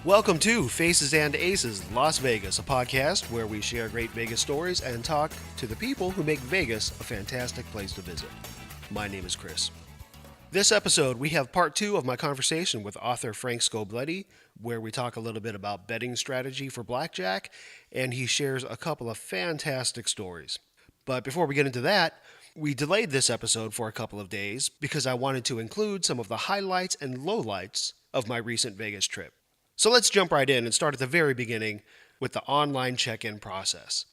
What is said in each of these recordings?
Welcome to Faces and Aces Las Vegas, a podcast where we share great Vegas stories and talk to the people who make Vegas a fantastic place to visit. My name is Chris. This episode, we have part two of my conversation with author Frank Scoblete, where we talk a little bit about betting strategy for blackjack, and he shares a couple of fantastic stories. But before we get into that, we delayed this episode for a couple of days because I wanted to include some of the highlights and lowlights of my recent Vegas trip. So let's jump right in and start at the very beginning with the online check-in process.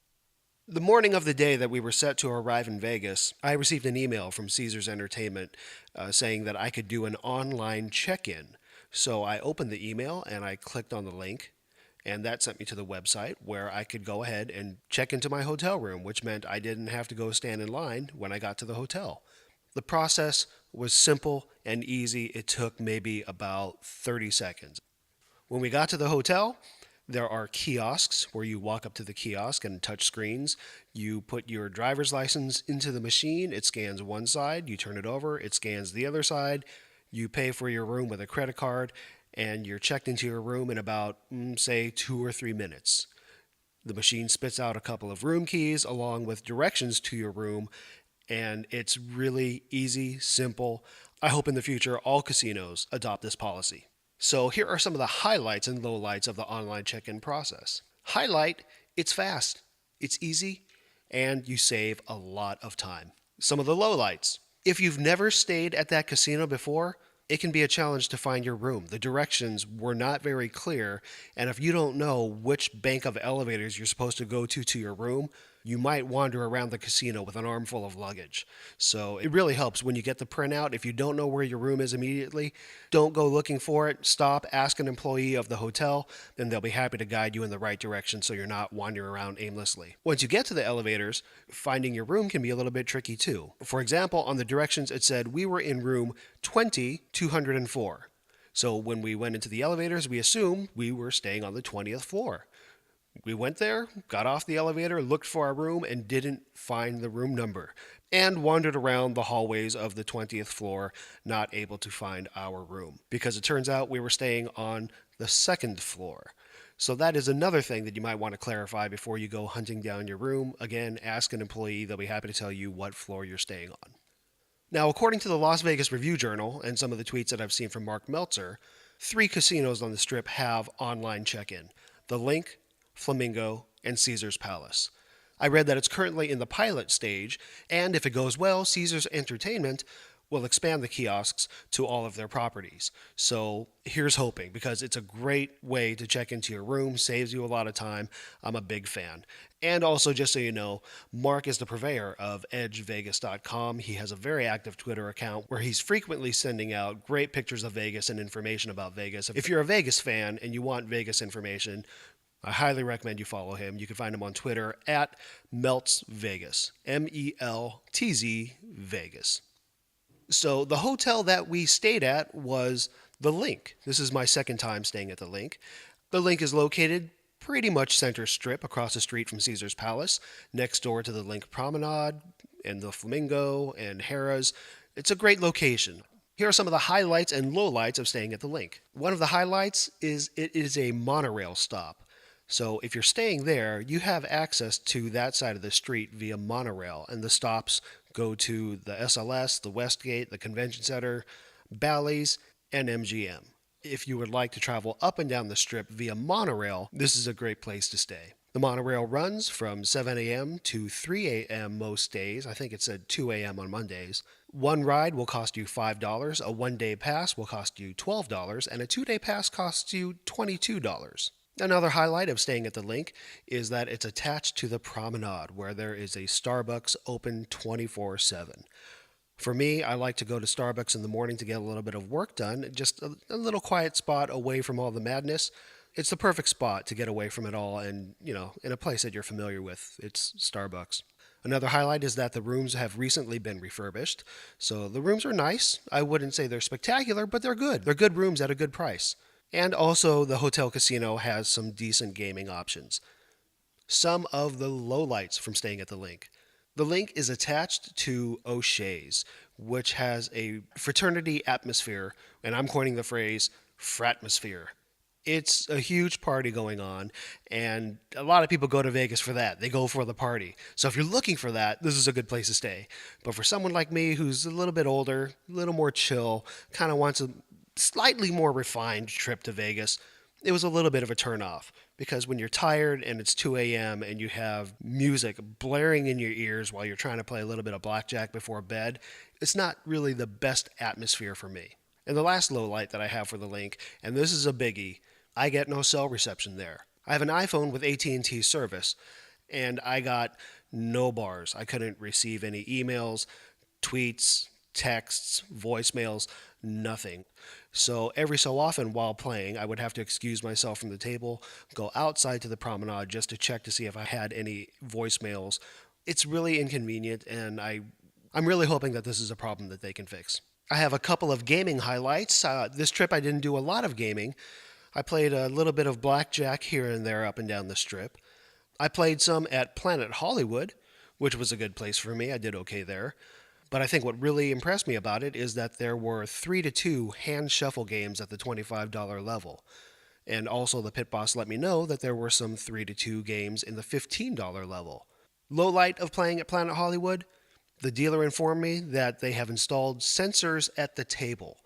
The morning of the day that we were set to arrive in Vegas, I received an email from Caesars Entertainment saying that I could do an online check-in. So I opened the email and I clicked on the link, and that sent me to the website where I could go ahead and check into my hotel room, which meant I didn't have to go stand in line when I got to the hotel. The process was simple and easy. It took maybe about 30 seconds. When we got to the hotel, there are kiosks where you walk up to the kiosk and touch screens. You put your driver's license into the machine. It scans one side. You turn it over. It scans the other side. You pay for your room with a credit card, and you're checked into your room in about, say, 2 or 3 minutes. The machine spits out a couple of room keys along with directions to your room, and it's really easy, simple. I hope in the future all casinos adopt this policy. So here are some of the highlights and lowlights of the online check-in process. Highlight, it's fast, it's easy, and you save a lot of time. Some of the lowlights. If you've never stayed at that casino before, it can be a challenge to find your room. The directions were not very clear, and if you don't know which bank of elevators you're supposed to go to your room, you might wander around the casino with an armful of luggage. So it really helps when you get the printout. If you don't know where your room is immediately, don't go looking for it. Stop, ask an employee of the hotel, and they'll be happy to guide you in the right direction so you're not wandering around aimlessly. Once you get to the elevators, finding your room can be a little bit tricky too. For example, on the directions it said we were in room 20204. So when we went into the elevators, we assumed we were staying on the 20th floor. We went there, got off the elevator, looked for our room, and didn't find the room number, and wandered around the hallways of the 20th floor, not able to find our room, because it turns out we were staying on the second floor. So that is another thing that you might want to clarify before you go hunting down your room. Again, ask an employee. They'll be happy to tell you what floor you're staying on. Now, according to the Las Vegas Review-Journal and some of the tweets that I've seen from Mark Meltzer, 3 casinos on the Strip have online check-in: the Link, Flamingo, and Caesars Palace. I read that it's currently in the pilot stage, and if it goes well, Caesars Entertainment will expand the kiosks to all of their properties. So here's hoping, because it's a great way to check into your room, saves you a lot of time. I'm a big fan. And also, just so you know, Mark is the purveyor of edgevegas.com. He has a very active Twitter account where he's frequently sending out great pictures of Vegas and information about Vegas. If you're a Vegas fan and you want Vegas information, I highly recommend you follow him. You can find him on Twitter at MeltzVegas, MELTZ Vegas. So the hotel that we stayed at was the Link. This is my second time staying at the Link. The Link is located pretty much center strip across the street from Caesars Palace, next door to the Link Promenade and the Flamingo and Harrah's. It's a great location. Here are some of the highlights and lowlights of staying at the Link. One of the highlights is it is a monorail stop. So if you're staying there, you have access to that side of the street via monorail, and the stops go to the SLS, the Westgate, the Convention Center, Bally's, and MGM. If you would like to travel up and down the Strip via monorail, this is a great place to stay. The monorail runs from 7 a.m. to 3 a.m. most days. I think it said 2 a.m. on Mondays. One ride will cost you $5, a one-day pass will cost you $12, and a two-day pass costs you $22. Another highlight of staying at the Link is that it's attached to the promenade, where there is a Starbucks open 24/7. For me, I like to go to Starbucks in the morning to get a little bit of work done, just a little quiet spot away from all the madness. It's the perfect spot to get away from it all and, in a place that you're familiar with. It's Starbucks. Another highlight is that the rooms have recently been refurbished. So the rooms are nice. I wouldn't say they're spectacular, but they're good. They're good rooms at a good price. And also, the hotel casino has some decent gaming options. Some of the lowlights from staying at the Link. The Link is attached to O'Shea's, which has a fraternity atmosphere, and I'm coining the phrase fratmosphere. It's a huge party going on, and a lot of people go to Vegas for that. They go for the party. So if you're looking for that, this is a good place to stay. But for someone like me who's a little bit older, a little more chill, kind of wants a slightly more refined trip to Vegas, it was a little bit of a turnoff because when you're tired and it's 2 a.m. and you have music blaring in your ears while you're trying to play a little bit of blackjack before bed, it's not really the best atmosphere for me. And the last low light that I have for the link, and this is a biggie, I get no cell reception there. I have an iPhone with AT&T service, and I got no bars. I couldn't receive any emails, tweets, texts, voicemails, nothing. So every so often while playing, I would have to excuse myself from the table, go outside to the promenade just to check to see if I had any voicemails. It's really inconvenient, and I'm really hoping that this is a problem that they can fix. I have a couple of gaming highlights. This trip I didn't do a lot of gaming. I played a little bit of blackjack here and there up and down the strip. I played some at Planet Hollywood, which was a good place for me. I did okay there. But I think what really impressed me about it is that there were 3-2 hand shuffle games at the $25 level. And also, the pit boss let me know that there were some 3-2 games in the $15 level. Low light of playing at Planet Hollywood, the dealer informed me that they have installed sensors at the table.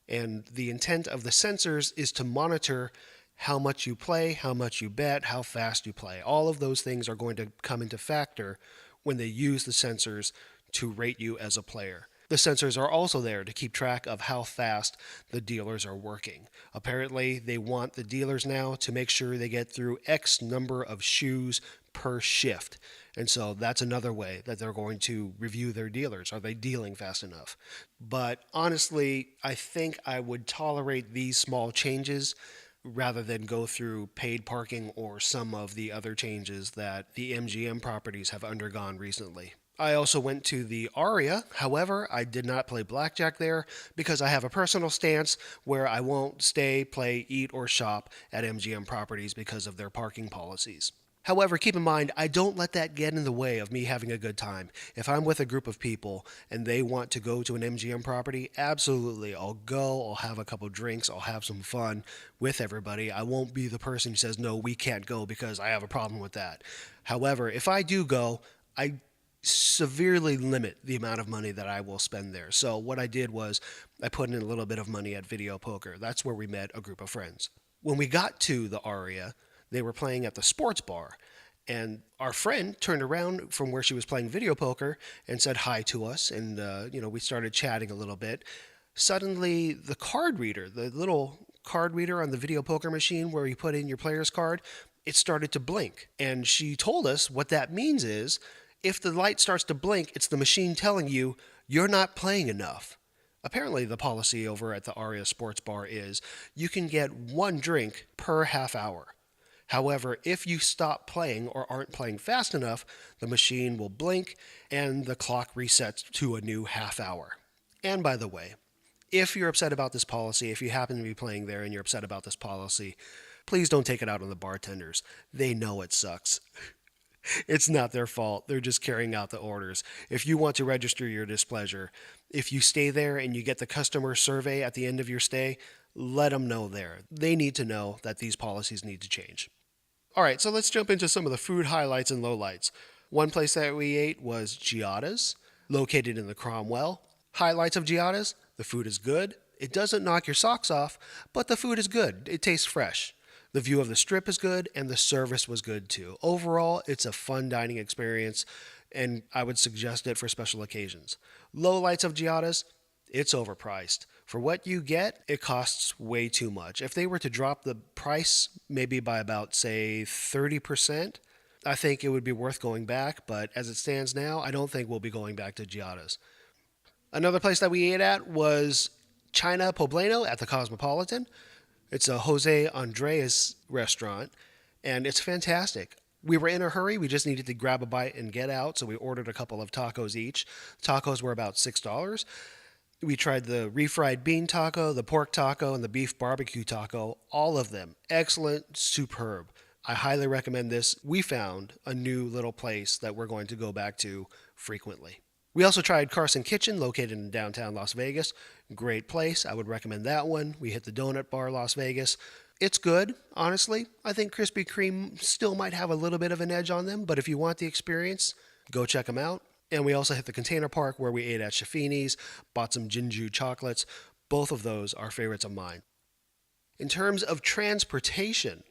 And the intent of the sensors is to monitor how much you play, how much you bet, how fast you play. All of those things are going to come into factor when they use the sensors to rate you as a player. The sensors are also there to keep track of how fast the dealers are working. Apparently, they want the dealers now to make sure they get through X number of shoes per shift. And so that's another way that they're going to review their dealers. Are they dealing fast enough? But honestly, I think I would tolerate these small changes rather than go through paid parking or some of the other changes that the MGM properties have undergone recently. I also went to the Aria. However, I did not play blackjack there because I have a personal stance where I won't stay, play, eat, or shop at MGM properties because of their parking policies. However, keep in mind, I don't let that get in the way of me having a good time. If I'm with a group of people and they want to go to an MGM property, absolutely, I'll go, I'll have a couple drinks, I'll have some fun with everybody. I won't be the person who says, no, we can't go because I have a problem with that. However, if I do go, I severely limit the amount of money that I will spend there. So what I did was I put in a little bit of money at video poker. That's where we met a group of friends. When we got to the Aria, they were playing at the sports bar. And our friend turned around from where she was playing video poker and said hi to us. And, we started chatting a little bit. Suddenly, the card reader, the little card reader on the video poker machine where you put in your player's card, it started to blink. And she told us what that means is if the light starts to blink, it's the machine telling you you're not playing enough. Apparently, the policy over at the Aria Sports Bar is you can get one drink per half hour. However, if you stop playing or aren't playing fast enough, the machine will blink and the clock resets to a new half hour. And by the way, if you're upset about this policy, if you happen to be playing there and you're upset about this policy, please don't take it out on the bartenders. They know it sucks. It's not their fault. They're just carrying out the orders. If you want to register your displeasure, if you stay there and you get the customer survey at the end of your stay, let them know there. They need to know that these policies need to change. All right, so let's jump into some of the food highlights and lowlights. One place that we ate was Giada's, located in the Cromwell. Highlights of Giada's: the food is good. It doesn't knock your socks off, but the food is good. It tastes fresh. The view of the strip is good, and the service was good too. Overall, it's a fun dining experience, and I would suggest it for special occasions. Lowlights of Giada's: it's overpriced. For what you get, it costs way too much. If they were to drop the price maybe by about, say, 30%, I think it would be worth going back, but as it stands now, I don't think we'll be going back to Giada's. Another place that we ate at was China Poblano at the Cosmopolitan. It's a Jose Andres restaurant, and it's fantastic. We were in a hurry. We just needed to grab a bite and get out, so we ordered a couple of tacos each. Tacos were about $6. We tried the refried bean taco, the pork taco, and the beef barbecue taco. All of them excellent, superb. I highly recommend this. We found a new little place that we're going to go back to frequently. We also tried Carson Kitchen, located in downtown Las Vegas. Great place. I would recommend that one. We hit the Donut Bar, Las Vegas. It's good, honestly. I think Krispy Kreme still might have a little bit of an edge on them, but if you want the experience, go check them out. And we also hit the Container Park where we ate at Shafini's, bought some Jinju chocolates. Both of those are favorites of mine. In terms of transportation,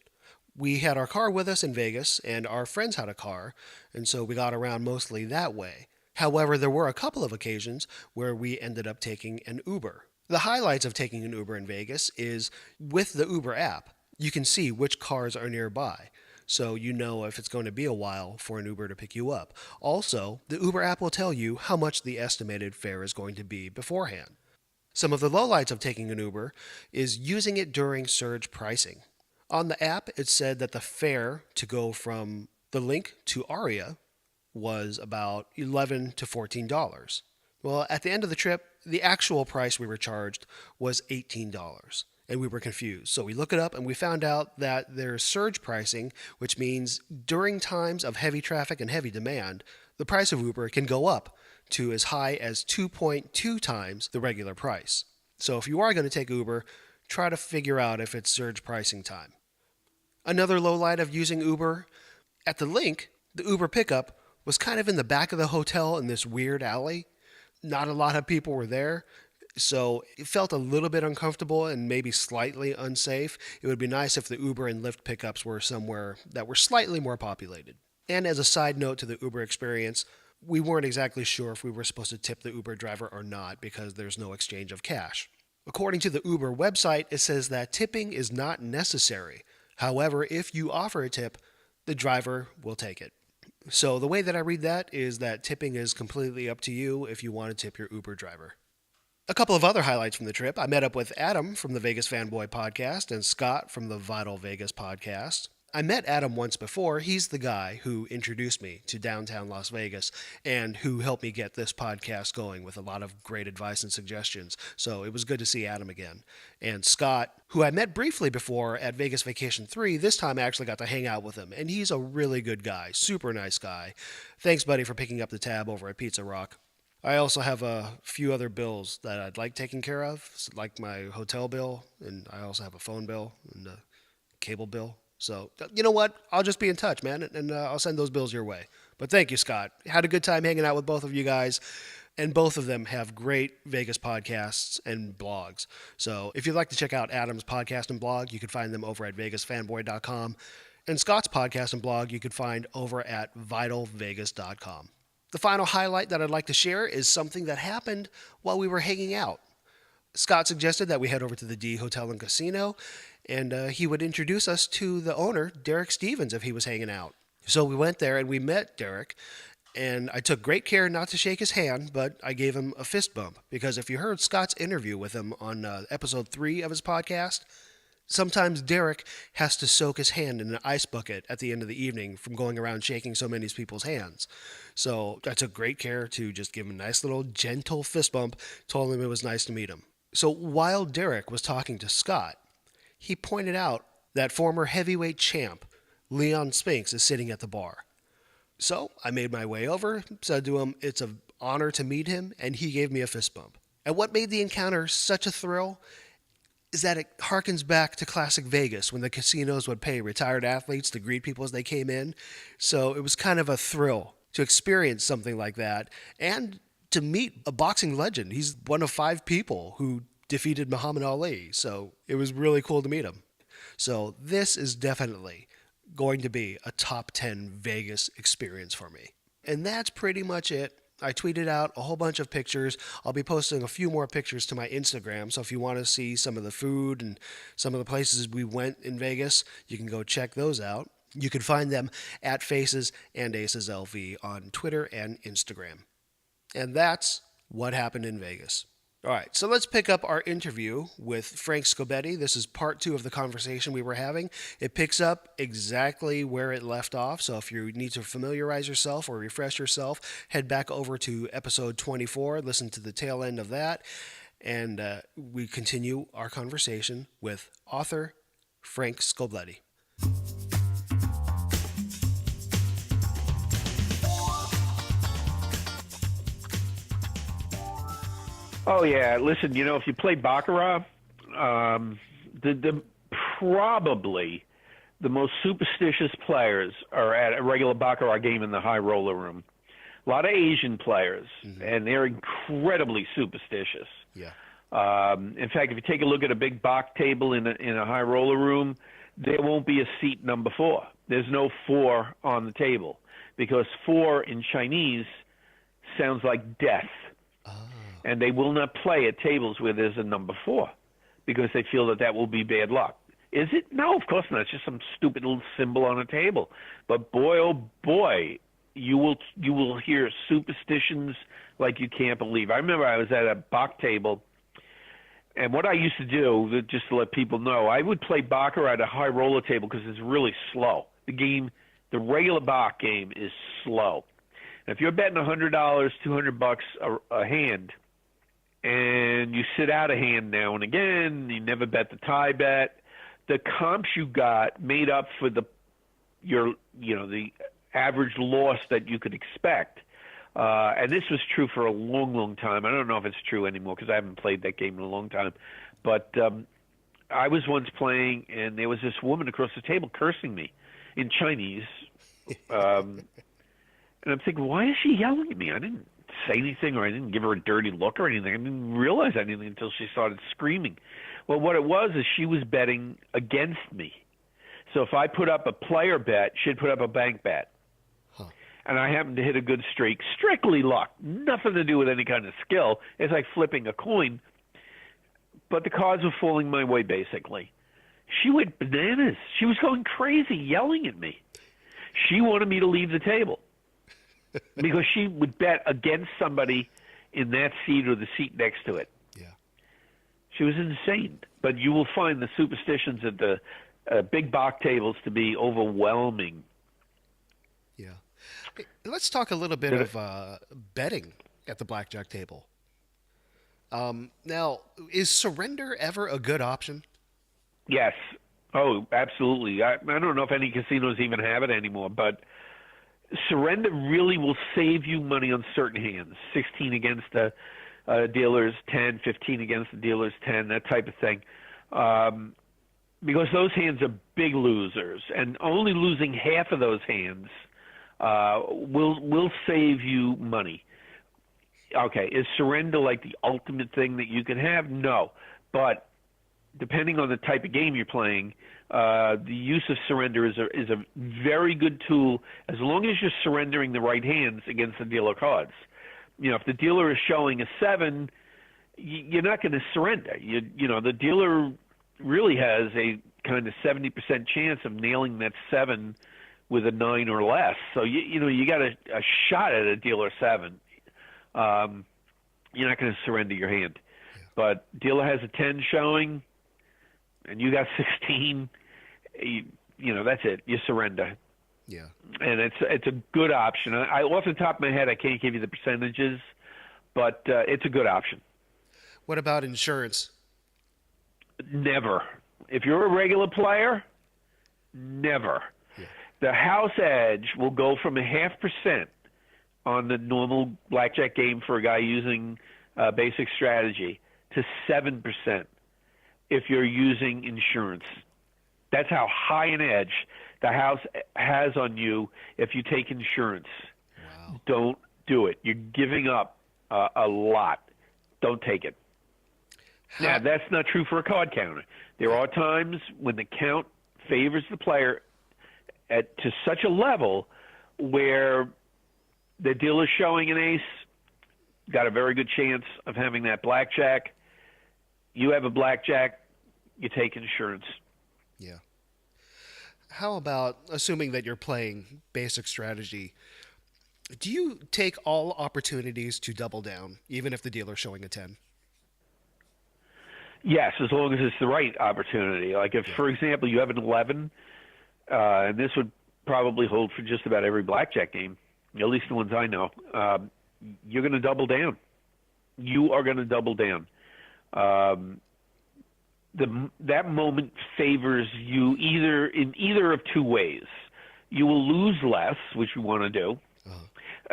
we had our car with us in Vegas, and our friends had a car, and so we got around mostly that way. However, there were a couple of occasions where we ended up taking an Uber. The highlights of taking an Uber in Vegas is with the Uber app, you can see which cars are nearby. So you know if it's going to be a while for an Uber to pick you up. Also, the Uber app will tell you how much the estimated fare is going to be beforehand. Some of the lowlights of taking an Uber is using it during surge pricing. On the app, it said that the fare to go from the Link to Aria was about $11 to $14. Well, at the end of the trip, the actual price we were charged was $18, and we were confused. So we looked it up and we found out that there's surge pricing, which means during times of heavy traffic and heavy demand, the price of Uber can go up to as high as 2.2 times the regular price. So if you are going to take Uber, try to figure out if it's surge pricing time. Another lowlight of using Uber, at the Link, the Uber pickup was kind of in the back of the hotel in this weird alley. Not a lot of people were there, so it felt a little bit uncomfortable and maybe slightly unsafe. It would be nice if the Uber and Lyft pickups were somewhere that were slightly more populated. And as a side note to the Uber experience, we weren't exactly sure if we were supposed to tip the Uber driver or not because there's no exchange of cash. According to the Uber website, it says that tipping is not necessary. However, if you offer a tip, the driver will take it. So the way that I read that is that tipping is completely up to you if you want to tip your Uber driver. A couple of other highlights from the trip. I met up with Adam from the Vegas Fanboy podcast and Scott from the Vital Vegas podcast. I met Adam once before. He's the guy who introduced me to downtown Las Vegas and who helped me get this podcast going with a lot of great advice and suggestions. So it was good to see Adam again. And Scott, who I met briefly before at Vegas Vacation 3, this time I actually got to hang out with him. And he's a really good guy, super nice guy. Thanks, buddy, for picking up the tab over at Pizza Rock. I also have a few other bills that I'd like taken care of, like my hotel bill, and I also have a phone bill and a cable bill. So, you know what? I'll just be in touch, man, and I'll send those bills your way. But thank you, Scott. Had a good time hanging out with both of you guys, and both of them have great Vegas podcasts and blogs. So if you'd like to check out Adam's podcast and blog, you can find them over at vegasfanboy.com, and Scott's podcast and blog you could find over at vitalvegas.com. The final highlight that I'd like to share is something that happened while we were hanging out. Scott suggested that we head over to the D Hotel and Casino, and he would introduce us to the owner, Derek Stevens, if he was hanging out. So we went there and we met Derek, and I took great care not to shake his hand, but I gave him a fist bump, because if you heard Scott's interview with him on episode 3 of his podcast, sometimes Derek has to soak his hand in an ice bucket at the end of the evening from going around shaking so many people's hands. So I took great care to just give him a nice little gentle fist bump, told him it was nice to meet him. So while Derek was talking to Scott, he pointed out that former heavyweight champ Leon Spinks is sitting at the bar. So I made my way over, said to him it's an honor to meet him, and he gave me a fist bump. And what made the encounter such a thrill is that it harkens back to classic Vegas when the casinos would pay retired athletes to greet people as they came in. So it was kind of a thrill to experience something like that and to meet a boxing legend. He's one of 5 people who defeated Muhammad Ali. So it was really cool to meet him. So this is definitely going to be a top 10 Vegas experience for me. And that's pretty much it. I tweeted out a whole bunch of pictures. I'll be posting a few more pictures to my Instagram. So if you want to see some of the food and some of the places we went in Vegas, you can go check those out. You can find them at Faces and Aces LV on Twitter and Instagram. And that's what happened in Vegas. All right, so let's pick up our interview with Frank Scoblete. This is part 2 of the conversation we were having. It picks up exactly where it left off, so if you need to familiarize yourself or refresh yourself, head back over to episode 24, listen to the tail end of that, and we continue our conversation with author Frank Scoblete. Oh yeah, listen. If you play baccarat, the probably the most superstitious players are at a regular baccarat game in the high roller room. A lot of Asian players, and they're incredibly superstitious. Yeah. In fact, if you take a look at a big Bach table in a high roller room, there won't be a seat number 4. There's no 4 on the table because 4 in Chinese sounds like death. And they will not play at tables where there's a number 4 because they feel that will be bad luck. Is it? No, of course not. It's just some stupid little symbol on a table. But boy, oh boy, you will hear superstitions like you can't believe. I remember I was at a Bach table, and what I used to do, just to let people know, I would play baccarat at a high roller table because it's really slow. The regular Bach game is slow. And if you're betting $100, $200 a hand, and you sit out a hand now and again, you never bet the tie bet, the comps you got made up for the average loss that you could expect. And this was true for a long, long time. I don't know if it's true anymore because I haven't played that game in a long time. But I was once playing, and there was this woman across the table cursing me in Chinese. And I'm thinking, why is she yelling at me? I didn't say anything, or I didn't give her a dirty look or anything. I didn't realize anything until she started screaming. Well, what it was is she was betting against me. So if I put up a player bet, she'd put up a bank bet. And I happened to hit a good streak. Strictly luck. Nothing to do with any kind of skill. It's like flipping a coin. But the cards were falling my way, basically. She went bananas. She was going crazy, yelling at me. She wanted me to leave the table because she would bet against somebody in that seat or the seat next to it. Yeah. She was insane. But you will find the superstitions at the big Bach tables to be overwhelming. Yeah. Hey, let's talk a little bit of betting at the blackjack table. Now, is surrender ever a good option? Yes. Oh, absolutely. I don't know if any casinos even have it anymore, but surrender really will save you money on certain hands. 16 against the dealer's 10, 15 against the dealer's 10, that type of thing. Because those hands are big losers, and only losing half of those hands will save you money. Okay, is surrender like the ultimate thing that you can have? No, but depending on the type of game you're playing, the use of surrender is a very good tool as long as you're surrendering the right hands against the dealer cards. If the dealer is showing a 7, you're not going to surrender. The dealer really has a kind of 70% chance of nailing that 7 with a 9 or less. So you got a shot at a dealer 7. You're not going to surrender your hand. Yeah. But dealer has a 10 showing, and you got 16. That's it. You surrender. Yeah. And it's a good option. Off the top of my head, I can't give you the percentages, but it's a good option. What about insurance? Never. If you're a regular player, never. Yeah. The house edge will go from 0.5% on the normal blackjack game for a guy using basic strategy to 7% if you're using insurance. That's how high an edge the house has on you if you take insurance. Wow. Don't do it. You're giving up a lot. Don't take it. Now, that's not true for a card counter. There are times when the count favors the player to such a level where the dealer showing an ace, got a very good chance of having that blackjack. You have a blackjack, you take insurance. Yeah. How about, assuming that you're playing basic strategy, do you take all opportunities to double down, even if the dealer's showing a 10? Yes, as long as it's the right opportunity. Like if, for example, you have an 11, and this would probably hold for just about every blackjack game, at least the ones I know, you're going to double down. You are going to double down. That moment favors you in either of two ways. You will lose less, which you want to do.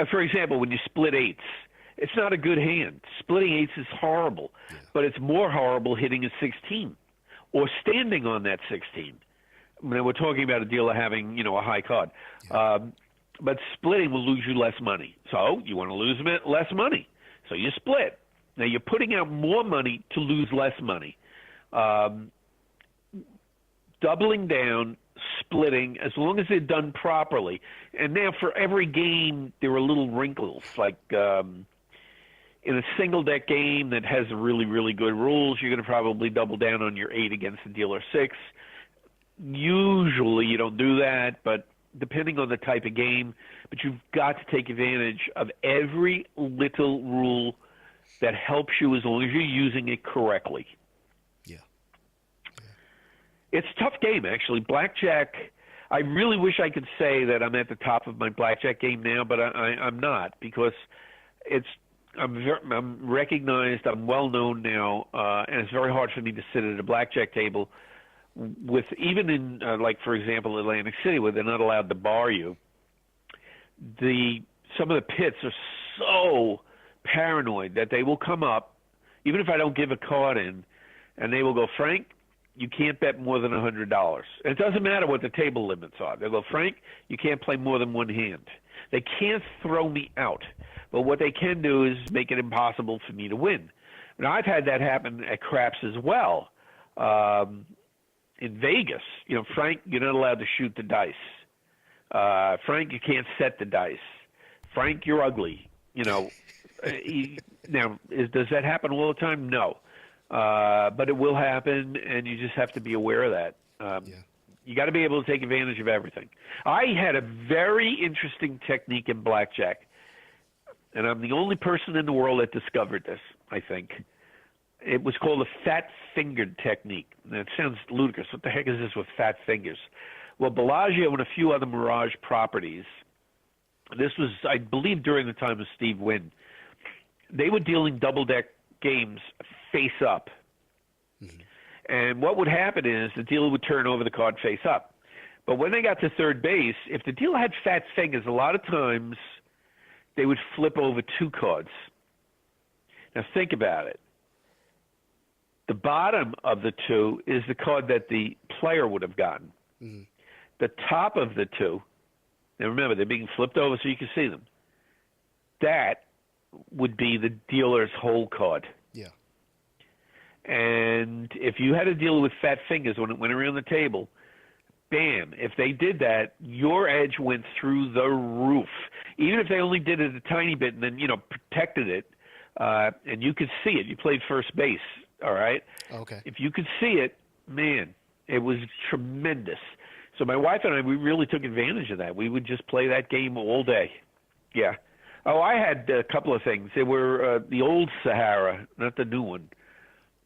For example, when you split eights, It's not a good hand. Splitting eights is horrible, but it's more horrible hitting a 16 or standing on that 16. I mean, we're talking about a dealer having, a high card. But splitting will lose you less money. So you want to lose less money. So you split. Now you're putting out more money to lose less money. Doubling down, splitting, as long as they're done properly. And now for every game, there are little wrinkles. Like in a single deck game that has really, really good rules, you're going to probably double down on your 8 against the dealer 6. Usually you don't do that, but depending on the type of game. But you've got to take advantage of every little rule that helps you as long as you're using it correctly. It's a tough game, actually. Blackjack, I really wish I could say that I'm at the top of my blackjack game now, but I'm not, because I'm recognized, I'm well known now, and it's very hard for me to sit at a blackjack table with, even in, like, for example, Atlantic City, where they're not allowed to bar you. Some of the pits are so paranoid that they will come up, even if I don't give a card in, and they will go, Frank, you can't bet more than $100. And it doesn't matter what the table limits are. They'll go, Frank, you can't play more than one hand. They can't throw me out. But what they can do is make it impossible for me to win. Now, I've had that happen at craps as well. In Vegas, Frank, you're not allowed to shoot the dice. Frank, you can't set the dice. Frank, you're ugly. Now, does that happen all the time? No. But it will happen, and you just have to be aware of that. You got to be able to take advantage of everything. I had a very interesting technique in blackjack, and I'm the only person in the world that discovered this, I think. It was called a fat-fingered technique. Now, it sounds ludicrous. What the heck is this with fat fingers? Well, Bellagio and a few other Mirage properties, this was, I believe, during the time of Steve Wynn, they were dealing double-deck games face up. And what would happen is the dealer would turn over the card face up. But when they got to third base, if the dealer had fat fingers, a lot of times they would flip over 2 cards. Now think about it. The bottom of the 2 is the card that the player would have gotten. The top of the 2, now remember, they're being flipped over so you can see them. That would be the dealer's whole card. And if you had a dealer with fat fingers when it went around the table, bam, if they did that, your edge went through the roof. Even if they only did it a tiny bit and then, protected it, and you could see it. You played first base, all right? Okay. If you could see it, man, it was tremendous. So my wife and I, we really took advantage of that. We would just play that game all day. Yeah. Oh, I had a couple of things. They were the old Sahara, not the new one.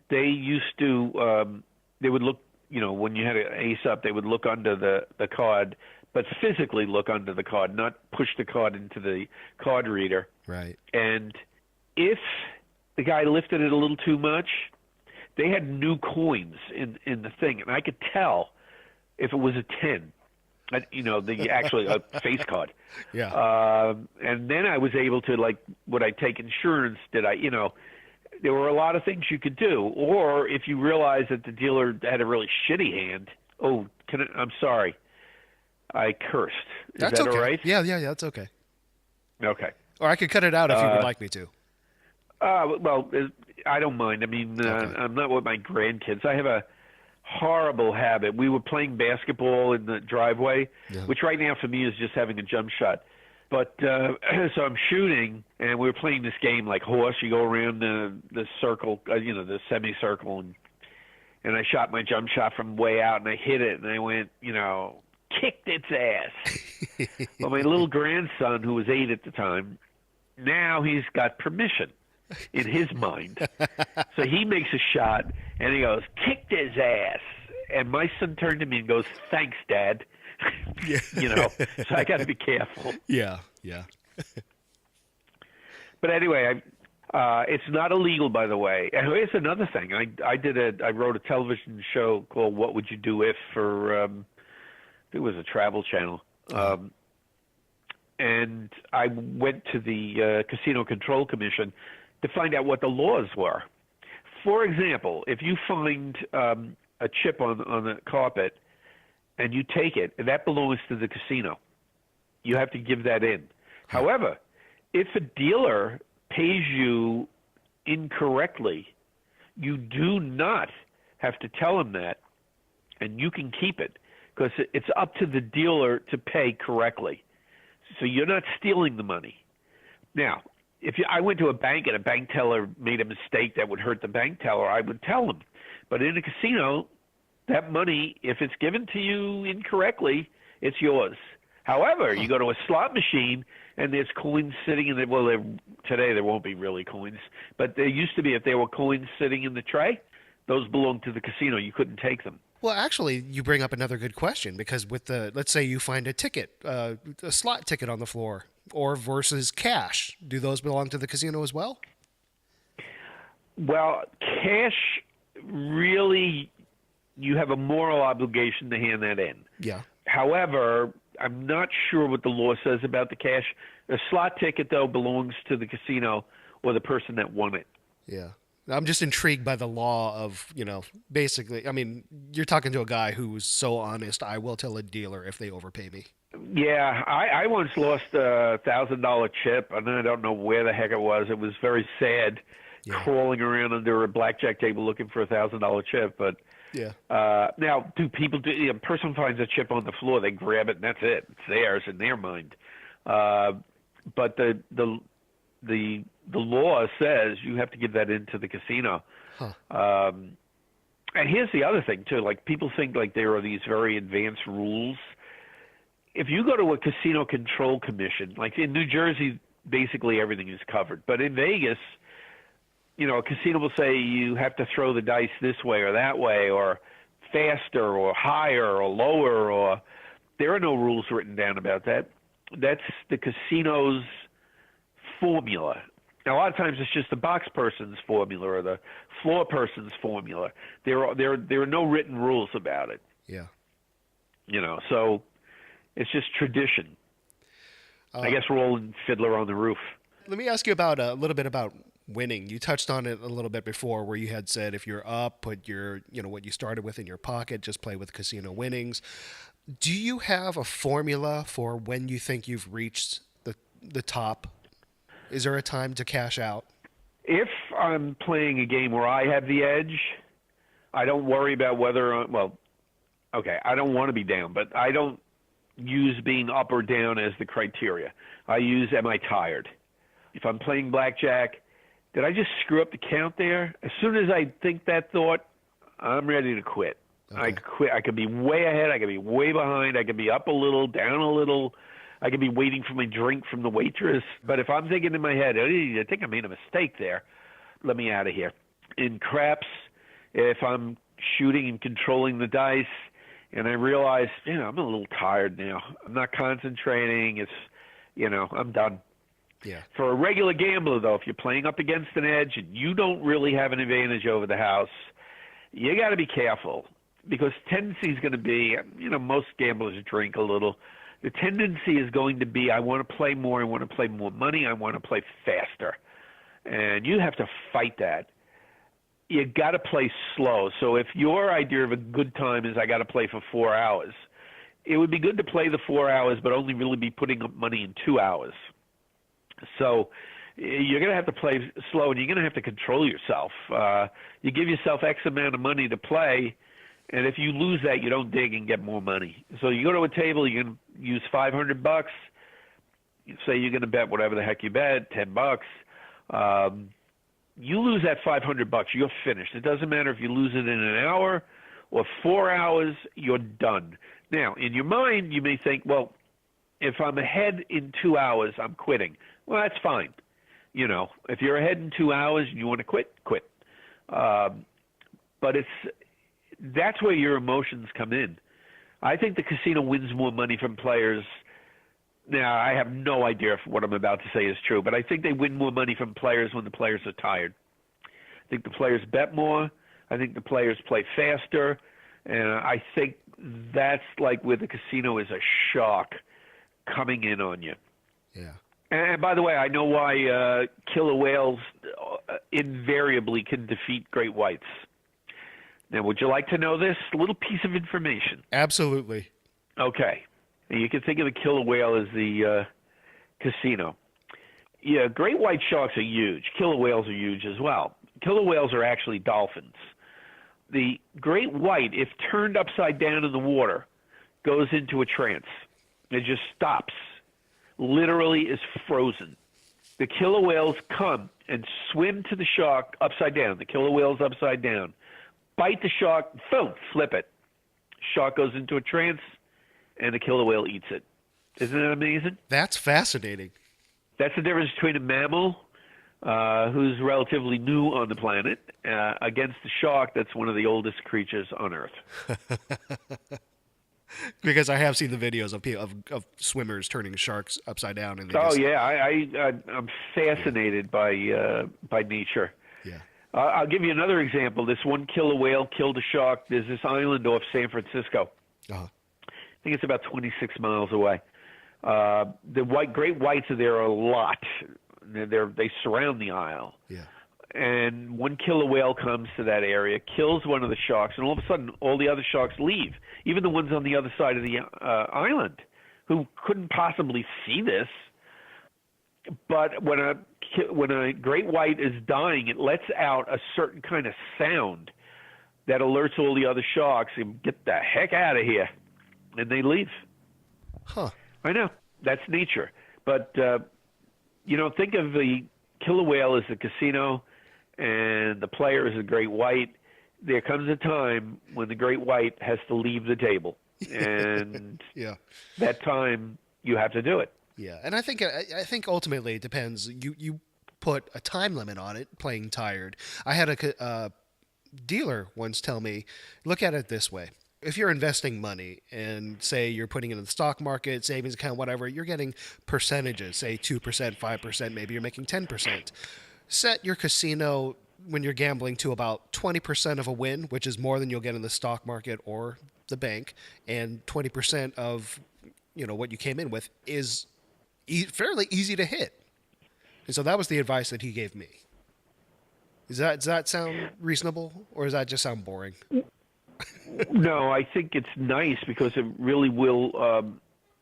They used to, they would look, when you had an ace up, they would look under the card, but physically look under the card, not push the card into the card reader. Right. And if the guy lifted it a little too much, they had new coins in the thing, and I could tell if it was a 10. Actually a face card. Yeah. And then I was able to, would I take insurance? Did I, there were a lot of things you could do. Or if you realize that the dealer had a really shitty hand, I'm sorry, I cursed. That's that okay. all right? Yeah, that's okay. Okay. Or I could cut it out if you would like me to. Well, I don't mind. I mean, Okay. I'm not with my grandkids. I have a horrible habit. We were playing basketball in the driveway, which right now for me is just having a jump shot. But so I'm shooting, and we were playing this game like horse. You go around the circle, the semicircle, and I shot my jump shot from way out, and I hit it, and I went, kicked its ass. Well, my little grandson, who was 8 at the time, now he's got permission in his mind. So he makes a shot, and he goes, kicked his ass. And my son turned to me and goes, thanks, Dad. So I got to be careful. Yeah. But anyway, it's not illegal, by the way. And here's another thing. I wrote a television show called What Would You Do If for, it was a travel channel. and I went to the Casino Control Commission to find out what the laws were. For example, if you find a chip on the carpet and you take it, and that belongs to the casino, you have to give that in. However, if a dealer pays you incorrectly, you do not have to tell him that, and you can keep it because it's up to the dealer to pay correctly. So you're not stealing the money. Now, if I went to a bank and a bank teller made a mistake that would hurt the bank teller, I would tell them. But in a casino, that money, if it's given to you incorrectly, it's yours. However, you go to a slot machine and there's coins sitting in it. Well, today there won't be really coins, but there used to be. If there were coins sitting in the tray, those belonged to the casino. You couldn't take them. Well, actually, you bring up another good question because with let's say you find a ticket, a slot ticket on the floor, or versus cash, do those belong to the casino as well? Well, cash, really, you have a moral obligation to hand that in. Yeah. However, I'm not sure what the law says about the cash. A slot ticket, though, belongs to the casino or the person that won it. Yeah. I'm just intrigued by the law of, basically, I mean, you're talking to a guy who's so honest, I will tell a dealer if they overpay me. Yeah, I once lost a $1,000 chip, and I don't know where the heck it was. It was very sad, crawling around under a blackjack table looking for a $1,000 chip. But now, a person finds a chip on the floor, they grab it, and that's it. It's theirs in their mind. But the law says you have to give that into the casino. And here's the other thing too. Like, people think like there are these very advanced rules. If you go to a casino control commission, like in New Jersey, basically everything is covered. But in Vegas, a casino will say you have to throw the dice this way or that way, or faster or higher or lower, or there are no rules written down about that. That's the casino's formula. Now, a lot of times it's just the box person's formula or the floor person's formula. There are no written rules about it. Yeah. So it's just tradition. I guess we're all in Fiddler on the Roof. Let me ask you about a little bit about winning. You touched on it a little bit before, where you had said if you're up, put your, what you started with in your pocket, just play with casino winnings. Do you have a formula for when you think you've reached the top? Is there a time to cash out? If I'm playing a game where I have the edge, I don't worry about whether, I don't want to be down, but I don't use being up or down as the criteria. I use, am I tired? If I'm playing blackjack, did I just screw up the count there? As soon as I think that thought, I'm ready to quit. Okay. I quit. I could be way ahead. I could be way behind. I could be up a little, down a little. I could be waiting for my drink from the waitress. But if I'm thinking in my head, hey, I think I made a mistake there, let me out of here. In craps, if I'm shooting and controlling the dice and I realize, I'm a little tired now. I'm not concentrating. It's, I'm done. Yeah. For a regular gambler, though, if you're playing up against an edge and you don't really have an advantage over the house, you got to be careful, because tendency is going to be, most gamblers drink a little. The tendency is going to be, I want to play more, I want to play more money, I want to play faster. And you have to fight that. You got to play slow. So if your idea of a good time is I got to play for 4 hours, it would be good to play the 4 hours, but only really be putting up money in 2 hours. So you're going to have to play slow, and you're going to have to control yourself. You give yourself X amount of money to play, and if you lose that, you don't dig and get more money. So you go to a table, you're going to use $500. You say you're going to bet whatever the heck you bet, $10. You lose that $500, you're finished. It doesn't matter if you lose it in an hour or 4 hours, you're done. Now, in your mind, you may think, well, if I'm ahead in 2 hours, I'm quitting. Well, that's fine. If you're ahead in 2 hours and you want to quit, quit. But that's where your emotions come in. I think the casino wins more money from players. Now, I have no idea if what I'm about to say is true, but I think they win more money from players when the players are tired. I think the players bet more. I think the players play faster. And I think that's like where the casino is a shark coming in on you. Yeah. And by the way, I know why killer whales invariably can defeat great whites. Now, would you like to know this little piece of information? Absolutely. Okay. And you can think of the killer whale as the casino. Yeah, great white sharks are huge. Killer whales are huge as well. Killer whales are actually dolphins. The great white, if turned upside down in the water, goes into a trance. It just stops. Literally is frozen. The killer whales come and swim to the shark upside down. The killer whale's upside down. Bite the shark, boom, flip it. Shark goes into a trance, and the killer whale eats it. Isn't that amazing? That's fascinating. That's the difference between a mammal, who's relatively new on the planet, against the shark that's one of the oldest creatures on Earth. Because I have seen the videos of swimmers turning sharks upside down. And I'm fascinated by nature. Yeah. I'll give you another example. This one killer whale killed a shark. There's this island off San Francisco. Uh-huh. I think it's about 26 miles away. The great whites are there a lot. They surround the isle. Yeah. And one killer whale comes to that area, kills one of the sharks, and all of a sudden all the other sharks leave, even the ones on the other side of the island who couldn't possibly see this. But when a great white is dying, it lets out a certain kind of sound that alerts all the other sharks and get the heck out of here, and they leave. Huh. I know. That's nature. But, think of the killer whale as the casino and the player is a great white. There comes a time when the great white has to leave the table. And yeah. That time you have to do it. Yeah. And I think ultimately it depends. You put a time limit on it, playing tired. I had a dealer once tell me, look at it this way. If you're investing money and say you're putting it in the stock market, savings account, whatever, you're getting percentages, say 2%, 5%, maybe you're making 10%. Set your casino when you're gambling to about 20% of a win, which is more than you'll get in the stock market or the bank, and 20% of what you came in with is fairly easy to hit. And so that was the advice that he gave me. Does that sound reasonable, or does that just sound boring? No, I think it's nice because it really will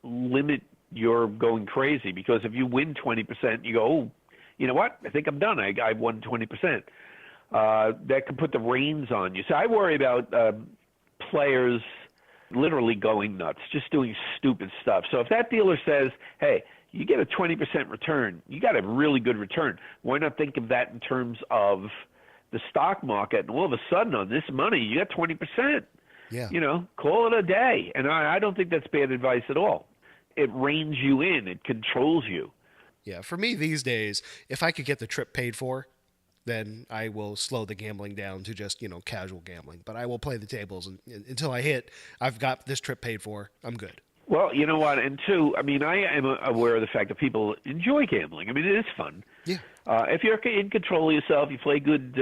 limit your going crazy. Because if you win 20%, you go, oh, you know what? I think I'm done. I won 20%. That can put the reins on you. So I worry about players literally going nuts, just doing stupid stuff. So if that dealer says, hey, you get a 20% return, you got a really good return. Why not think of that in terms of the stock market? And all of a sudden on this money, you got 20%. Yeah. Call it a day. And I don't think that's bad advice at all. It reins you in. It controls you. Yeah. For me these days, if I could get the trip paid for, then I will slow the gambling down to just, casual gambling. But I will play the tables until I hit, I've got this trip paid for, I'm good. Well, you know what? And two, I am aware of the fact that people enjoy gambling. It is fun. Yeah. If you're in control of yourself, you play good,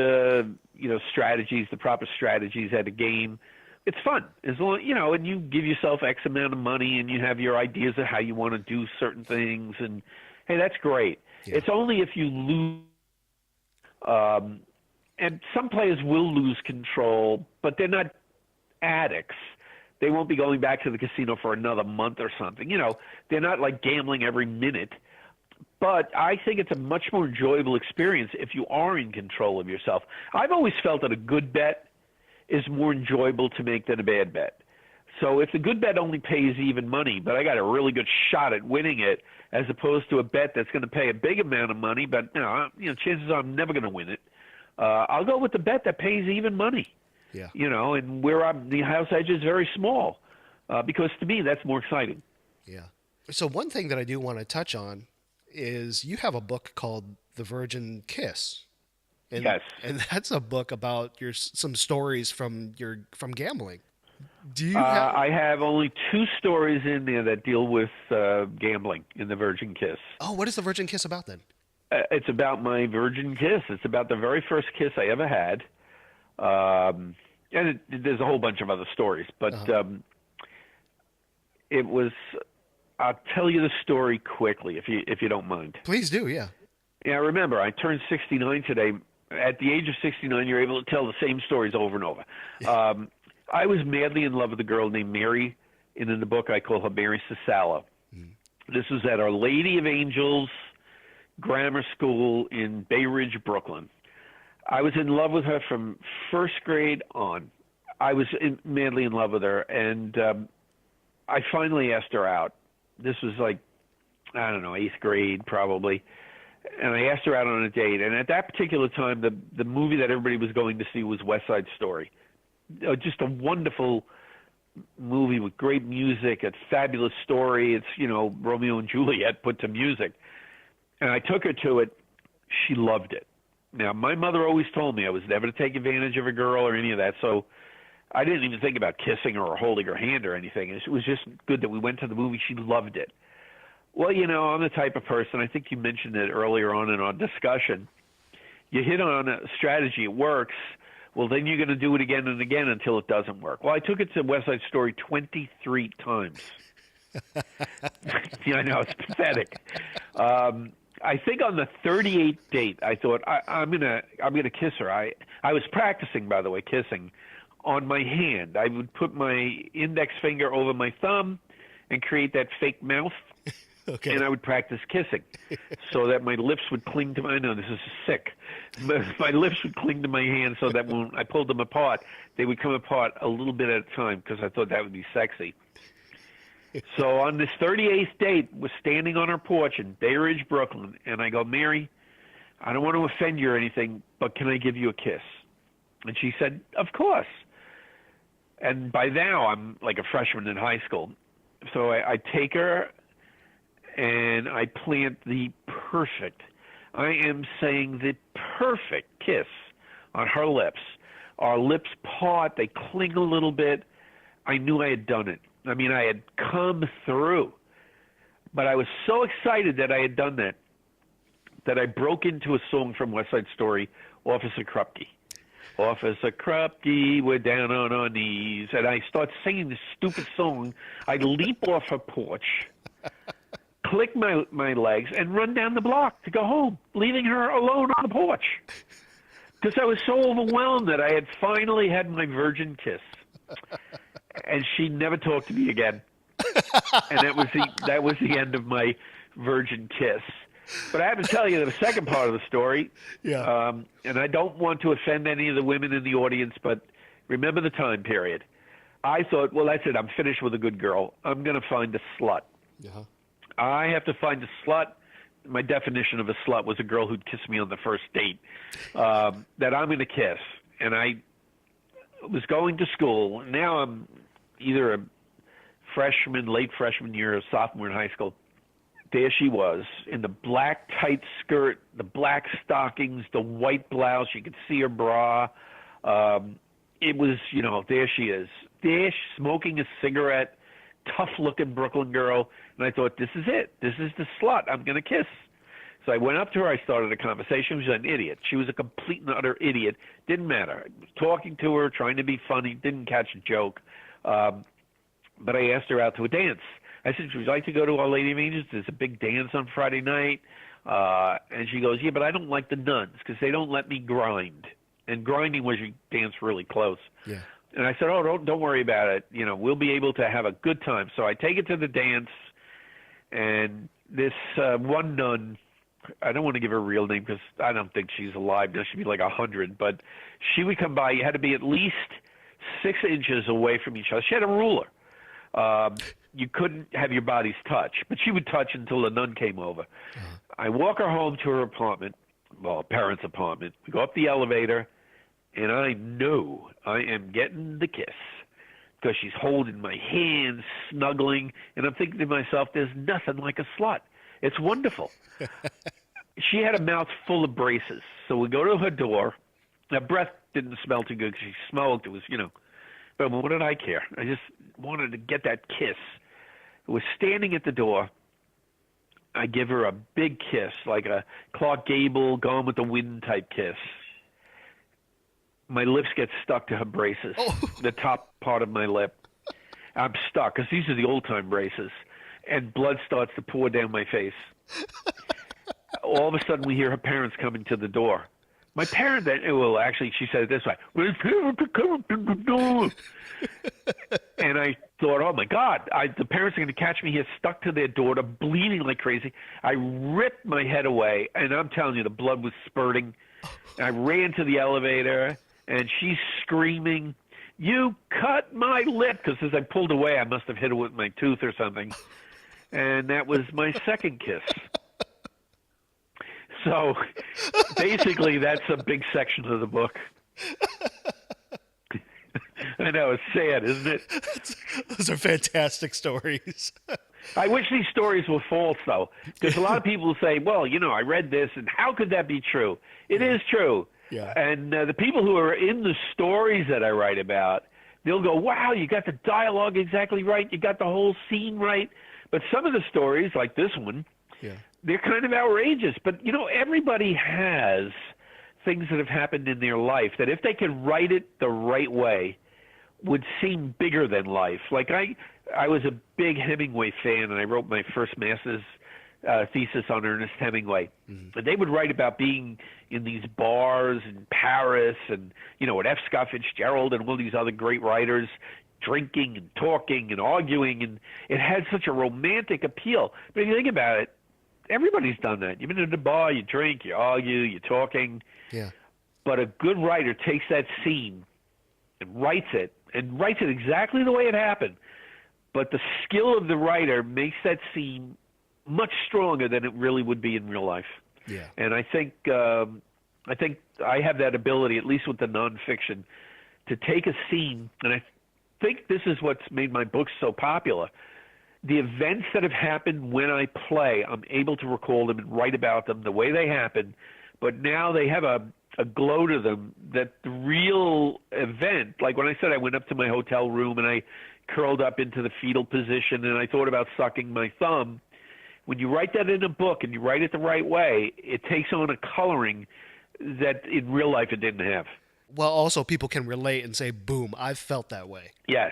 strategies, the proper strategies at a game, it's fun. As long, and you give yourself X amount of money and you have your ideas of how you want to do certain things. And, hey, that's great. Yeah. It's only if you lose. And some players will lose control, but they're not addicts. They won't be going back to the casino for another month or something. They're not like gambling every minute. But I think it's a much more enjoyable experience if you are in control of yourself. I've always felt that a good bet is more enjoyable to make than a bad bet. So if the good bet only pays even money, but I got a really good shot at winning it, as opposed to a bet that's going to pay a big amount of money, but chances are I'm never going to win it. I'll go with the bet that pays even money. Yeah. And where the house edge is very small, because to me that's more exciting. Yeah. So one thing that I do want to touch on is you have a book called The Virgin Kiss. And, yes. And that's a book about some stories from gambling. Do you I have only 2 stories in there that deal with gambling in The Virgin Kiss. Oh, what is The Virgin Kiss about then? It's about my virgin kiss. It's about the very first kiss I ever had. And there's a whole bunch of other stories, but it was I'll tell you the story quickly if you don't mind. Please do, yeah. Yeah, remember, I turned 69 today. At the age of 69, you're able to tell the same stories over and over. I was madly in love with a girl named Mary, and in the book I call her Mary Sasala. This was at Our Lady of Angels Grammar School in Bay Ridge, Brooklyn. I was in love with her from first grade on. I was madly in love with her, and I finally asked her out. This was like, I don't know, 8th grade probably. And I asked her out on a date. And at that particular time, the movie that everybody was going to see was West Side Story. Just a wonderful movie with great music, a fabulous story. It's, Romeo and Juliet put to music. And I took her to it. She loved it. Now, my mother always told me I was never to take advantage of a girl or any of that. So I didn't even think about kissing her or holding her hand or anything. It was just good that we went to the movie. She loved it. Well, I'm the type of person, I think you mentioned it earlier on in our discussion, you hit on a strategy, it works, well, then you're going to do it again and again until it doesn't work. Well, I took it to West Side Story 23 times. Yeah, I know, it's pathetic. I think on the 38th date, I thought, I'm gonna kiss her. I was practicing, by the way, kissing on my hand. I would put my index finger over my thumb and create that fake mouth. Okay. And I would practice kissing so that my lips would cling to my, I know this is sick, but my lips would cling to my hand so that when I pulled them apart, they would come apart a little bit at a time because I thought that would be sexy. So on this 38th date, we're standing on our porch in Bay Ridge, Brooklyn, and I go, Mary, I don't want to offend you or anything, but can I give you a kiss? And she said, of course. And by now, I'm like a freshman in high school. So I take her, and I plant the perfect, I am saying the perfect kiss on her lips. Our lips part, they cling a little bit. I knew I had done it. I mean, I had come through. But I was so excited that I had done that I broke into a song from West Side Story, Officer Krupke. Officer Krupke, we're down on our knees. And I start singing this stupid song. I leap off her porch, click my legs, and run down the block to go home, leaving her alone on the porch. Because I was so overwhelmed that I had finally had my virgin kiss. And she never talked to me again. And that was the end of my virgin kiss. But I have to tell you the second part of the story. Yeah. And I don't want to offend any of the women in the audience, but remember the time period. I thought, well, that's it. I'm finished with a good girl. I'm going to find a slut. Yeah. I have to find a slut. My definition of a slut was a girl who'd kiss me on the first date that I'm going to kiss. And I was going to school. Now I'm either a freshman, late freshman year, or sophomore in high school. There she was in the black tight skirt, the black stockings, the white blouse. You could see her bra. It was, there she is. There, smoking a cigarette, tough-looking Brooklyn girl. And I thought, this is it. This is the slut I'm going to kiss. So I went up to her. I started a conversation. She was an idiot. She was a complete and utter idiot. Didn't matter. I was talking to her, trying to be funny, didn't catch a joke. But I asked her out to a dance. I said, would you like to go to Our Lady of Angels? There's a big dance on Friday night. And she goes, yeah, but I don't like the nuns because they don't let me grind. And grinding was you dance really close. Yeah. And I said, oh, don't worry about it. We'll be able to have a good time. So I take it to the dance, and this one nun, I don't want to give her a real name because I don't think she's alive. There should be like 100. But she would come by. You had to be at least 6 inches away from each other. She had a ruler. You couldn't have your bodies touch, but she would touch until the nun came over. Uh-huh. I walk her home to her apartment, well, parents' apartment. We go up the elevator, and I know I am getting the kiss because she's holding my hand, snuggling, and I'm thinking to myself, there's nothing like a slut. It's wonderful. She had a mouth full of braces, so we go to her door. Her breath didn't smell too good because she smoked. It was, but what did I care? I just wanted to get that kiss. I was standing at the door. I give her a big kiss, like a Clark Gable, Gone with the Wind type kiss. My lips get stuck to her braces, the top part of my lip. I'm stuck because these are the old-time braces. and blood starts to pour down my face. All of a sudden, we hear her parents coming to the door. My parent, well, actually, she said it this way: "My parents are coming to the door." And I thought, oh my God, the parents are going to catch me here stuck to their daughter, bleeding like crazy. I ripped my head away, and I'm telling you, the blood was spurting. And I ran to the elevator, and she's screaming, "You cut my lip!" Because as I pulled away, I must have hit her with my tooth or something. And that was my second kiss. So basically, that's a big section of the book. I know, it's sad, isn't it? Those are fantastic stories. I wish these stories were false, though, because a lot of people say, well, I read this, and how could that be true? It is true. Yeah. And the people who are in the stories that I write about, they'll go, wow, you got the dialogue exactly right, you got the whole scene right. But some of the stories, like this one, they're kind of outrageous. But, everybody has things that have happened in their life that if they could write it the right way, would seem bigger than life. Like I was a big Hemingway fan, and I wrote my first master's thesis on Ernest Hemingway. Mm-hmm. And they would write about being in these bars in Paris and, with F. Scott Fitzgerald and all these other great writers, drinking and talking and arguing, and it had such a romantic appeal. But if you think about it, everybody's done that. You've been in the bar, you drink, you argue, you're talking. Yeah. But a good writer takes that scene and writes it exactly the way it happened. But the skill of the writer makes that scene much stronger than it really would be in real life. Yeah. And I think I have that ability, at least with the nonfiction, to take a scene, and I think this is what's made my books so popular. The events that have happened when I play, I'm able to recall them and write about them the way they happened, but now they have a glow to them that the real event, like when I said I went up to my hotel room and I curled up into the fetal position and I thought about sucking my thumb, when you write that in a book and you write it the right way, it takes on a coloring that in real life it didn't have. Well, also people can relate and say, boom, I've felt that way. Yes,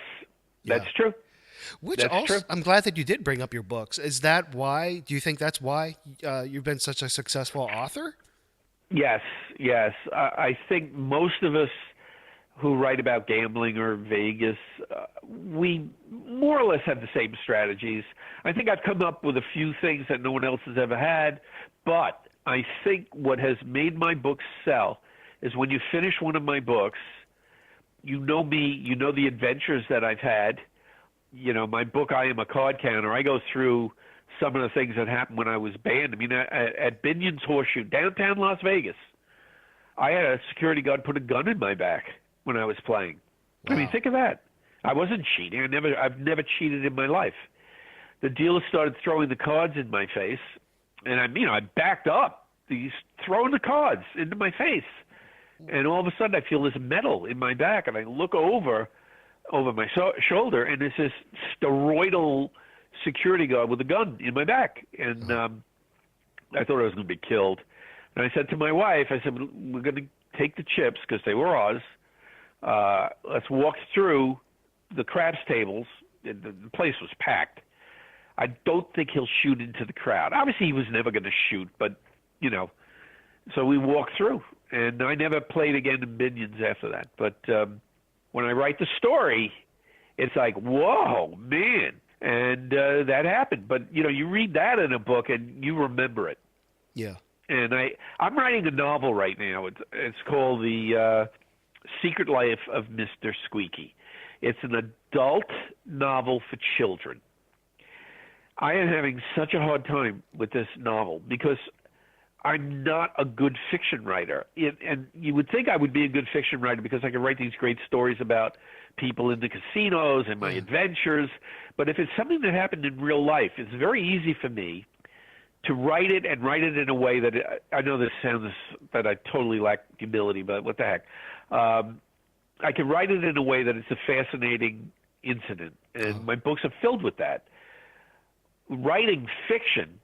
that's true. True. I'm glad that you did bring up your books. Is that why? Do you think that's why you've been such a successful author? Yes. I think most of us who write about gambling or Vegas, we more or less have the same strategies. I think I've come up with a few things that no one else has ever had, but I think what has made my books sell is when you finish one of my books, you know me, you know the adventures that I've had. My book, I Am a Card Counter, I go through some of the things that happened when I was banned. I mean, at Binion's Horseshoe, downtown Las Vegas, I had a security guard put a gun in my back when I was playing. Wow. I mean, think of that. I wasn't cheating. I've never cheated in my life. The dealer started throwing the cards in my face, and I backed up. He's throwing the cards into my face. And all of a sudden I feel this metal in my back, and I look over my shoulder, and it's this steroidal security guard with a gun in my back. And I thought I was going to be killed. And I said to my wife, I said, we're going to take the chips because they were ours. Let's walk through the craps tables. The place was packed. I don't think he'll shoot into the crowd. Obviously, he was never going to shoot, but, so we walked through. And I never played again in Minions after that. But when I write the story, it's like, whoa, man. And that happened. But, you read that in a book and you remember it. Yeah. And I'm writing a novel right now. It's called The Secret Life of Mr. Squeaky. It's an adult novel for children. I am having such a hard time with this novel because I'm not a good fiction writer. And you would think I would be a good fiction writer because I can write these great stories about people in the casinos and my adventures. But if it's something that happened in real life, it's very easy for me to write it and write it in a way that I know this sounds that I totally lack humility, but what the heck. I can write it in a way that it's a fascinating incident, and my books are filled with that. Writing fiction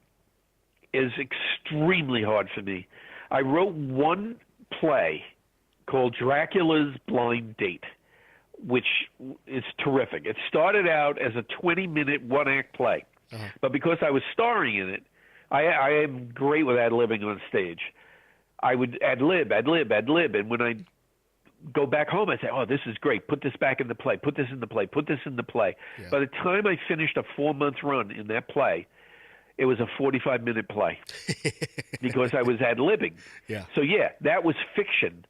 is extremely hard for me. I wrote one play called Dracula's Blind Date, which is terrific. It started out as a 20-minute one-act play. But because I was starring in it, I am great with ad-libbing on stage. I would ad-lib, and when I go back home, I say, oh, this is great. Put this back in the play. Put this in the play. Put this in the play. Yeah. By the time I finished a 4-month run in that play, it was a 45-minute play because I was ad-libbing. Yeah. So, yeah, that was fiction.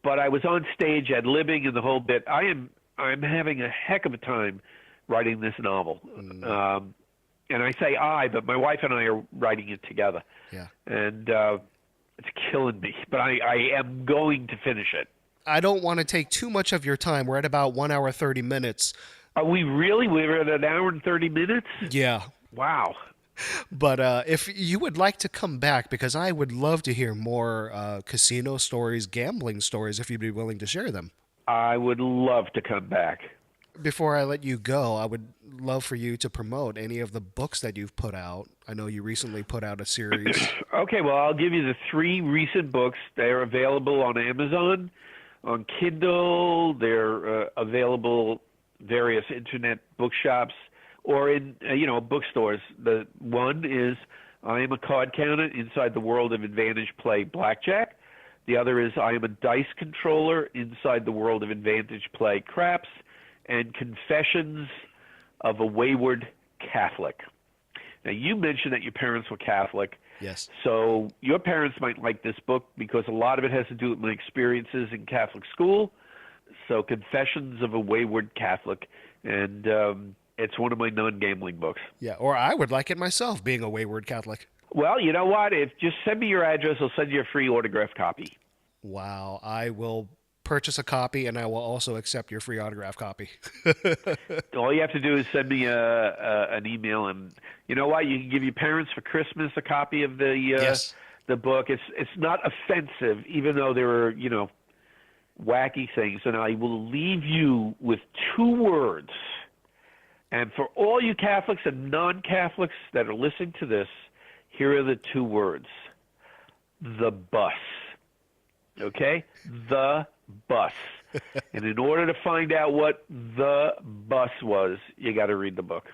But I was on stage ad-libbing and the whole bit. I'm having a heck of a time writing this novel. And I say I, but my wife and I are writing it together. Yeah. And it's killing me. But I am going to finish it. I don't want to take too much of your time. We're at about 1 hour, 30 minutes. Are we really? We're at 1 hour and 30 minutes? Yeah. Wow. But if you would like to come back, because I would love to hear more casino stories, gambling stories, if you'd be willing to share them. I would love to come back. Before I let you go, I would love for you to promote any of the books that you've put out. I know you recently put out a series. Okay, well, I'll give you the 3 recent books. They're available on Amazon, on Kindle. They're available various internet bookshops or in bookstores. The one is I Am a Card Counter Inside the World of Advantage Play Blackjack. The other is I Am a Dice Controller Inside the World of Advantage Play Craps. And Confessions of a Wayward Catholic. Now, you mentioned that your parents were Catholic. Yes. So your parents might like this book because a lot of it has to do with my experiences in Catholic school. So Confessions of a Wayward Catholic. And it's one of my non-gambling books. Yeah, or I would like it myself, being a wayward Catholic. Well, you know what? Just send me your address. I'll send you a free autographed copy. Wow. I will purchase a copy, and I will also accept your free autograph copy. All you have to do is send me an email, and you know what? You can give your parents for Christmas a copy of the book. It's not offensive, even though there are wacky things. And I will leave you with 2 words. And for all you Catholics and non-Catholics that are listening to this, here are the 2 words: the bus. Okay, the bus. And in order to find out what the bus was, you got to read the book.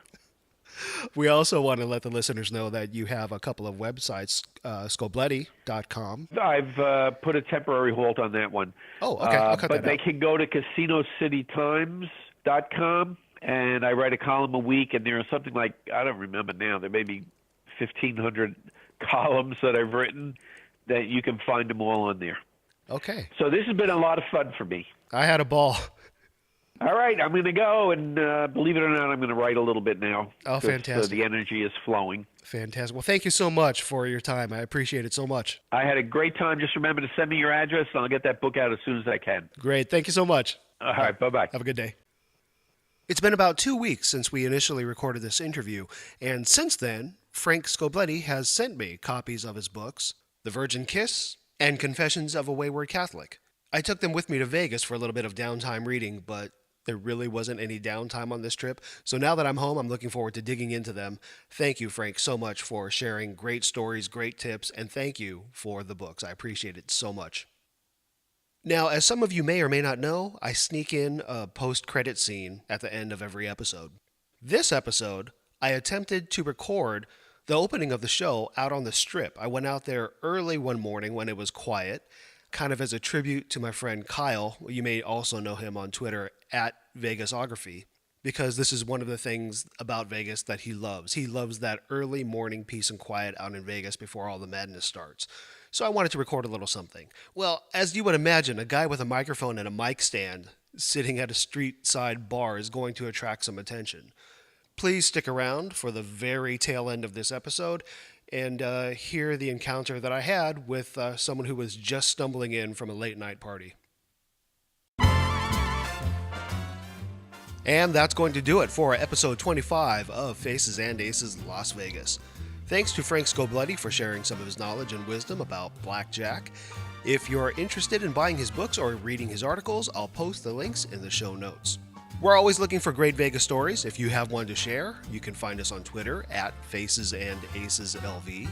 We also want to let the listeners know that you have a couple of websites, Scoblete.com. I've put a temporary halt on that one. Oh, okay. I'll cut but that they out. can go to CasinoCityTimes.com, and I write a column a week, and there are something like, I don't remember now, there may be 1,500 columns that I've written that you can find them all on there. Okay. So this has been a lot of fun for me. I had a ball. All right, I'm going to go, and believe it or not, I'm going to write a little bit now. Oh, fantastic. The energy is flowing. Fantastic. Well, thank you so much for your time. I appreciate it so much. I had a great time. Just remember to send me your address, and I'll get that book out as soon as I can. Great. Thank you so much. All right, bye-bye. Have a good day. It's been about 2 weeks since we initially recorded this interview, and since then, Frank Scoblete has sent me copies of his books, The Virgin Kiss and Confessions of a Wayward Catholic. I took them with me to Vegas for a little bit of downtime reading, but there really wasn't any downtime on this trip. So now that I'm home, I'm looking forward to digging into them. Thank you, Frank, so much for sharing great stories, great tips, and thank you for the books. I appreciate it so much. Now, as some of you may or may not know, I sneak in a post-credit scene at the end of every episode. This episode, I attempted to record the opening of the show out on the Strip. I went out there early one morning when it was quiet, kind of as a tribute to my friend Kyle. You may also know him on Twitter at Vegasography, because this is one of the things about Vegas that he loves. He loves that early morning peace and quiet out in Vegas before all the madness starts. So I wanted to record a little something. Well, as you would imagine, a guy with a microphone and a mic stand sitting at a street side bar is going to attract some attention. Please stick around for the very tail end of this episode and hear the encounter that I had with someone who was just stumbling in from a late night party. And that's going to do it for episode 25 of Faces and Aces Las Vegas. Thanks to Frank Scoblete for sharing some of his knowledge and wisdom about blackjack. If you're interested in buying his books or reading his articles, I'll post the links in the show notes. We're always looking for great Vegas stories. If you have one to share, you can find us on Twitter at FacesandAcesLV.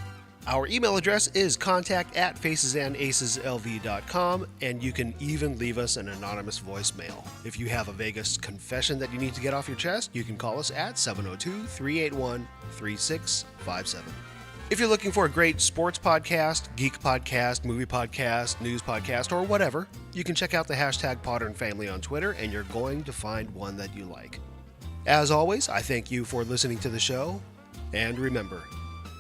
Our email address is contact@facesandaceslv.com, and you can even leave us an anonymous voicemail. If you have a Vegas confession that you need to get off your chest, you can call us at 702-381-3657. If you're looking for a great sports podcast, geek podcast, movie podcast, news podcast, or whatever, you can check out the hashtag Potter and Family on Twitter, and you're going to find one that you like. As always, I thank you for listening to the show, and remember,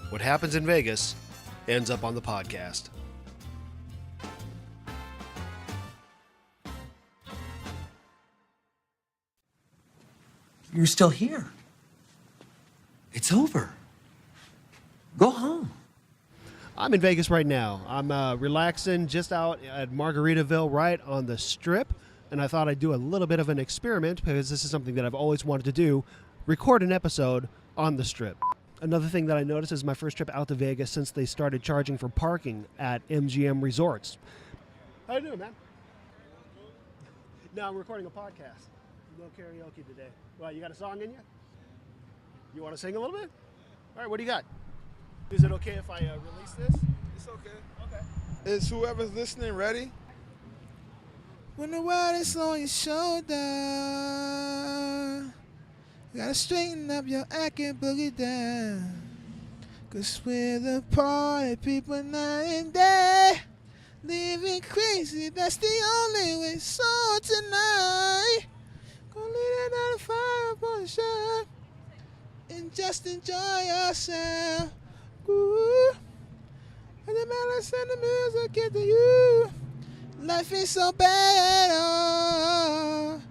what happens in Vegas ends up on the podcast. You're still here. It's over. Go home. I'm in Vegas right now. I'm relaxing just out at Margaritaville right on the Strip, and I thought I'd do a little bit of an experiment because this is something that I've always wanted to do, record an episode on the Strip. Another thing that I noticed is my first trip out to Vegas since they started charging for parking at MGM Resorts. How you doing, man? No, I'm recording a podcast. No karaoke today. Well, you got a song in you? You want to sing a little bit? All right, what do you got? Is it okay if I release this? It's okay. Okay. Is whoever's listening ready? When the world is on your shoulder, you gotta straighten up your act and boogie down. 'Cause we're the party people night and day. Living crazy, that's the only way. So tonight, gonna leave another fire upon the shelf and just enjoy yourself. Ooh. And the melodies and the music get to you. Life ain't so bad at all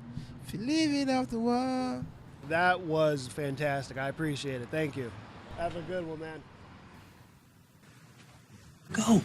if you leave it off the wall. That was fantastic. I appreciate it. Thank you. Have a good one, man. Go.